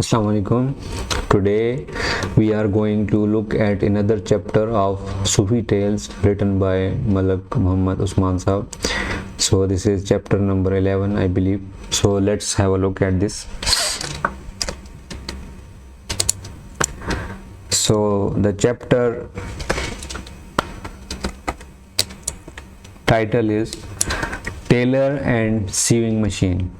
Assalamu alaikum. Today we are going to look at another chapter of Sufi Tales written by Malak Muhammad Usman Sahab. So this is chapter number 11, I believe. So let's have a look at this. So the chapter title is Tailor and Sewing Machine.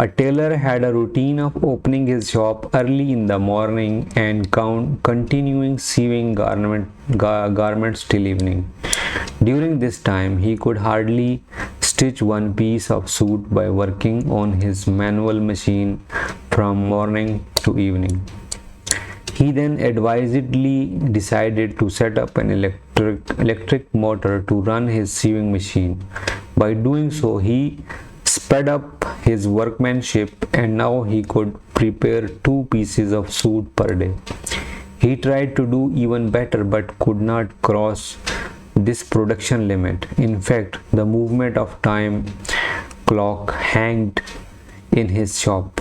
A tailor had a routine of opening his shop early in the morning and continuing sewing garments till evening. During this time, he could hardly stitch one piece of suit by working on his manual machine from morning to evening. He then advisedly decided to set up an electric motor to run his sewing machine. By doing so, he sped up his workmanship and now he could prepare 2 pieces of suit per day. He tried to do even better but could not cross this production limit. In fact, the movement of time clock hanged in his shop.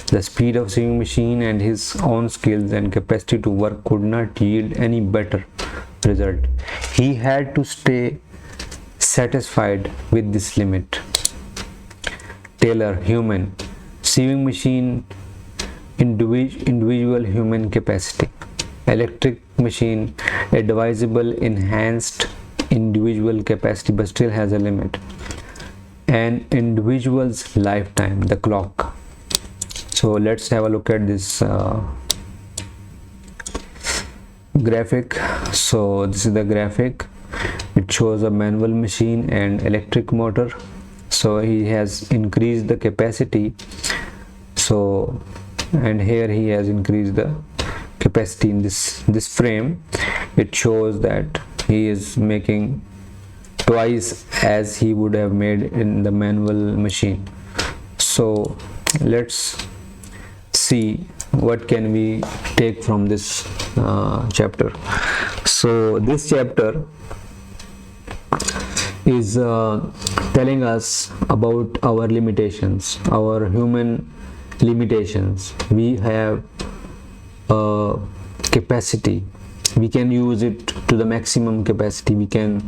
The speed of sewing machine and his own skills and capacity to work could not yield any better result. He had to stay satisfied with this limit. Tailor, human. Sewing machine, individual human capacity. Electric machine, advisable enhanced individual capacity but still has a limit. An individual's lifetime, the clock. So let's have a look at this graphic. So this is the graphic. It shows a manual machine and electric motor. So he has increased the capacity, so and here he has increased the capacity in this frame. It shows that he is making twice as he would have made in the manual machine. So let's see what can we take from this chapter. So this chapter is telling us about our limitations, our human limitations. We have a capacity, we can use it to the maximum capacity, we can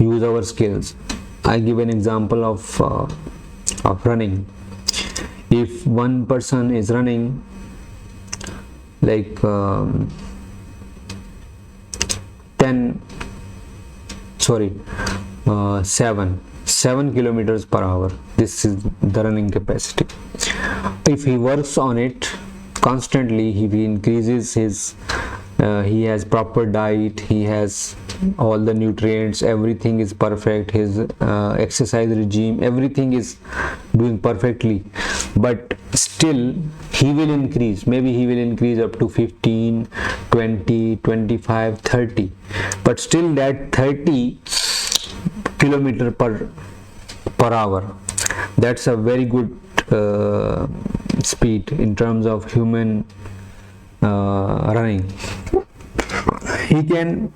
use our skills. I give an example of running. If one person is running like 7 kilometers per hour, this is the running capacity. If he works on it constantly, he increases his he has proper diet, he has all the nutrients, everything is perfect, his exercise regime, everything is doing perfectly, but still he will increase. Maybe he will increase up to 15, 20, 25, 30, but still that 30 kilometer per hour, that's a very good speed in terms of human running. He can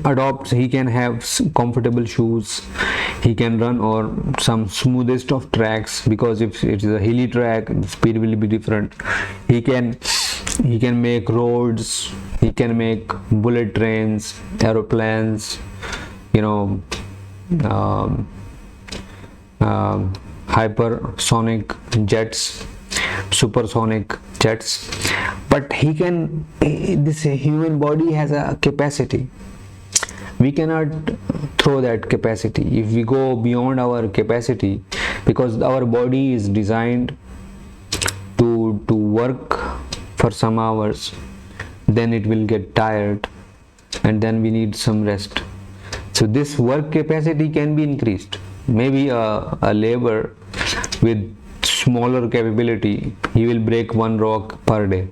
adopt, he can have comfortable shoes, he can run on some smoothest of tracks, because if it is a hilly track, the speed will be different. He can make roads, he can make bullet trains, aeroplanes, hypersonic jets, supersonic jets. But this human body has a capacity. We cannot throw that capacity. If we go beyond our capacity, because our body is designed to work for some hours, then it will get tired and then we need some rest. So this work capacity can be increased. Maybe a labor with smaller capability, he will break 1 rock per day,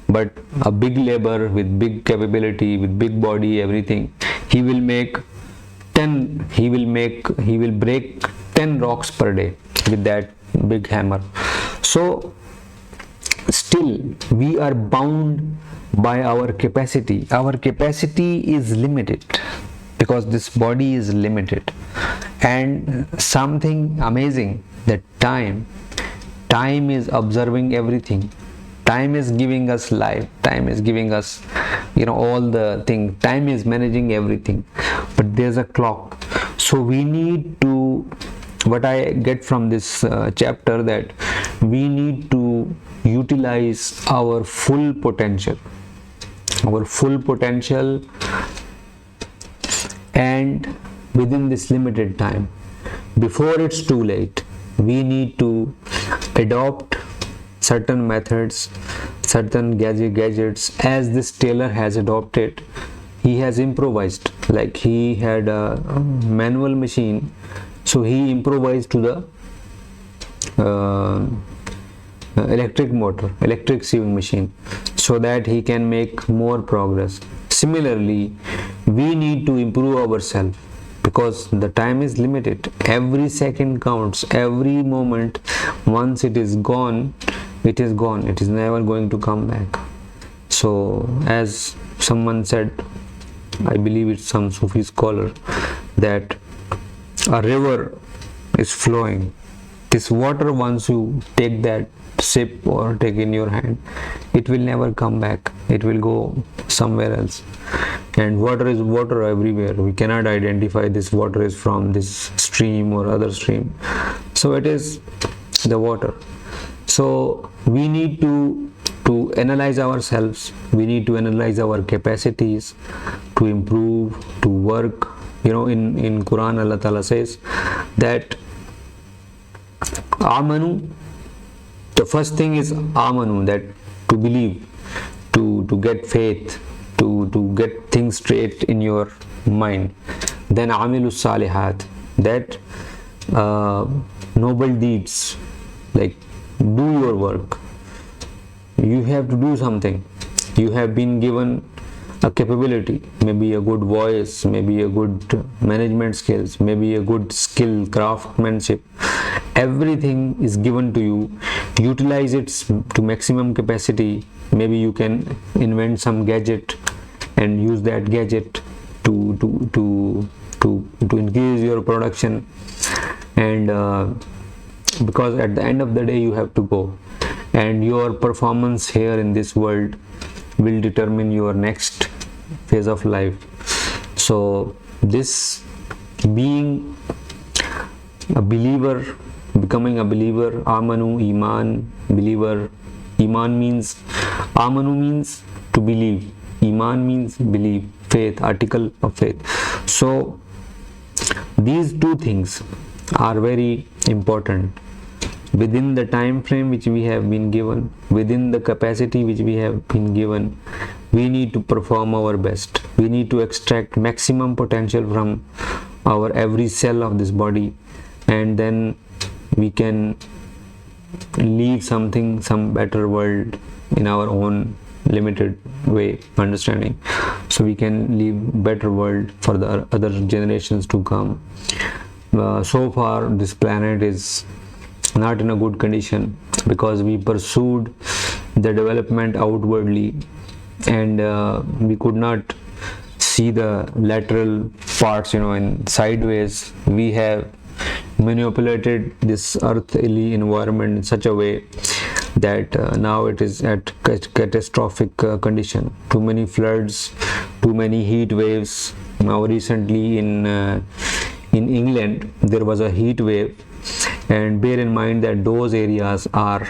but a big labor with big capability, with big body, everything, he will break 10 rocks per day with that big hammer. So still we are bound by our capacity. Our capacity is limited because this body is limited. And something amazing, that time time is observing everything. Time is giving us life. Time is giving us, all the things. Time is managing everything. But there's a clock. So we need to, what I get from this chapter, that we need to utilize our full potential. Our full potential, and within this limited time, before it's too late, we need to adopt certain methods, certain gadgets, as this Tailor has adopted. He has improvised, like he had a manual machine, so he improvised to the electric sewing machine, so that he can make more progress. Similarly, we need to improve ourselves, because the time is limited. Every second counts, every moment. Once it is gone, it is gone. It is never going to come back. So as someone said, I believe it's some Sufi scholar, that a river is flowing. This water, once you take that sip or take in your hand, it will never come back. It will go somewhere else. And water is water everywhere. We cannot identify this water is from this stream or other stream. So it is the water. So we need to analyze ourselves. We need to analyze our capacities to improve, to work. In Quran, Allah Ta'ala says that Amanu, the first thing is Amanu, that to believe, to get faith, to get things straight in your mind. Then Amilu Salihat, that noble deeds, like do your work. You have to do something. You have been given a capability, maybe a good voice, maybe a good management skills, maybe a good skill, craftsmanship. Everything is given to you. Utilize it to maximum capacity. Maybe you can invent some gadget and use that gadget to increase your production. And because at the end of the day you have to go, and your performance here in this world will determine your next phase of life. So this being a believer, becoming a believer, Amanu, Iman, believer. Iman means, Amanu means to believe, Iman means believe, faith, article of faith. So these two things are very important. Within the time frame which we have been given, within the capacity which we have been given, we need to perform our best. We need to extract maximum potential from our every cell of this body, and then we can leave something, some better world in our own limited way, understanding. So we can leave better world for the other generations to come. So far this planet is not in a good condition, because we pursued the development outwardly, and we could not see the lateral parts, in sideways. We have manipulated this earthly environment in such a way that now it is at catastrophic condition. Too many floods, too many heat waves. Now recently in England there was a heat wave, and bear in mind that those areas are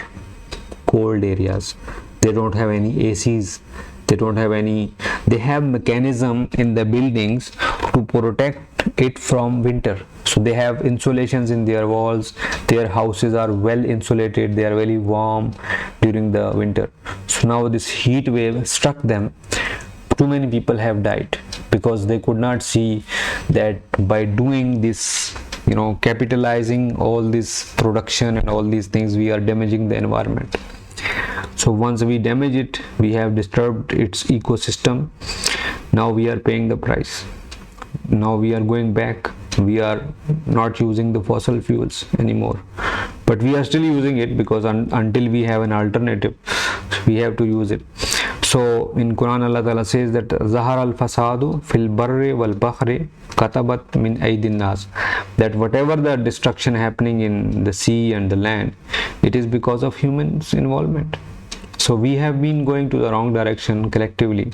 cold areas. They don't have any ACs, they have mechanism in the buildings to protect it from winter. So they have insulations in their walls, their houses are well insulated, they are very warm during the winter. So now this heat wave struck them. Too many people have died because they could not see that by doing this, capitalizing all this production and all these things, we are damaging the environment. So once we damage it, we have disturbed its ecosystem. Now we are paying the price. Now we are going back. We are not using the fossil fuels anymore, but we are still using it, because until we have an alternative, we have to use it. So in Quran, Allah Ta'ala says that Zahar al-fasadu fil barri wal bahri katabat min aydin nas, that whatever the destruction happening in the sea and the land, it is because of humans involvement. So we have been going to the wrong direction collectively,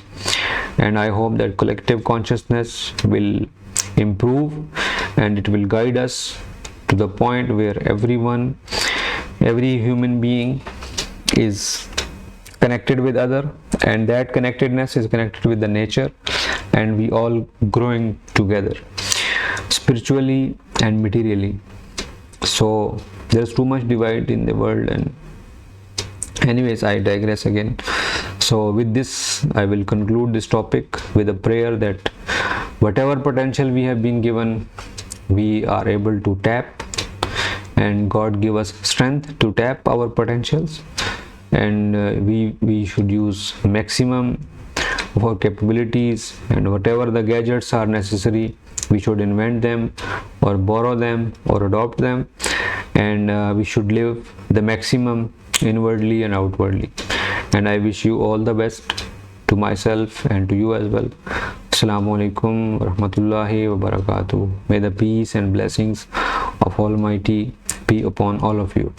and I hope that collective consciousness will improve and it will guide us to the point where every human being is connected with other, and that connectedness is connected with the nature, and we all growing together spiritually and materially. So there's too much divide in the world, and anyways, I digress again. So with this, I will conclude this topic with a prayer that whatever potential we have been given, we are able to tap, and God give us strength to tap our potentials, and we should use maximum of our capabilities, and whatever the gadgets are necessary, we should invent them or borrow them or adopt them, and we should live the maximum inwardly and outwardly. And I wish you all the best, to myself and to you as well. Assalamu alaikum wa rahmatullahi wa barakatuh. May the peace and blessings of Almighty be upon all of you.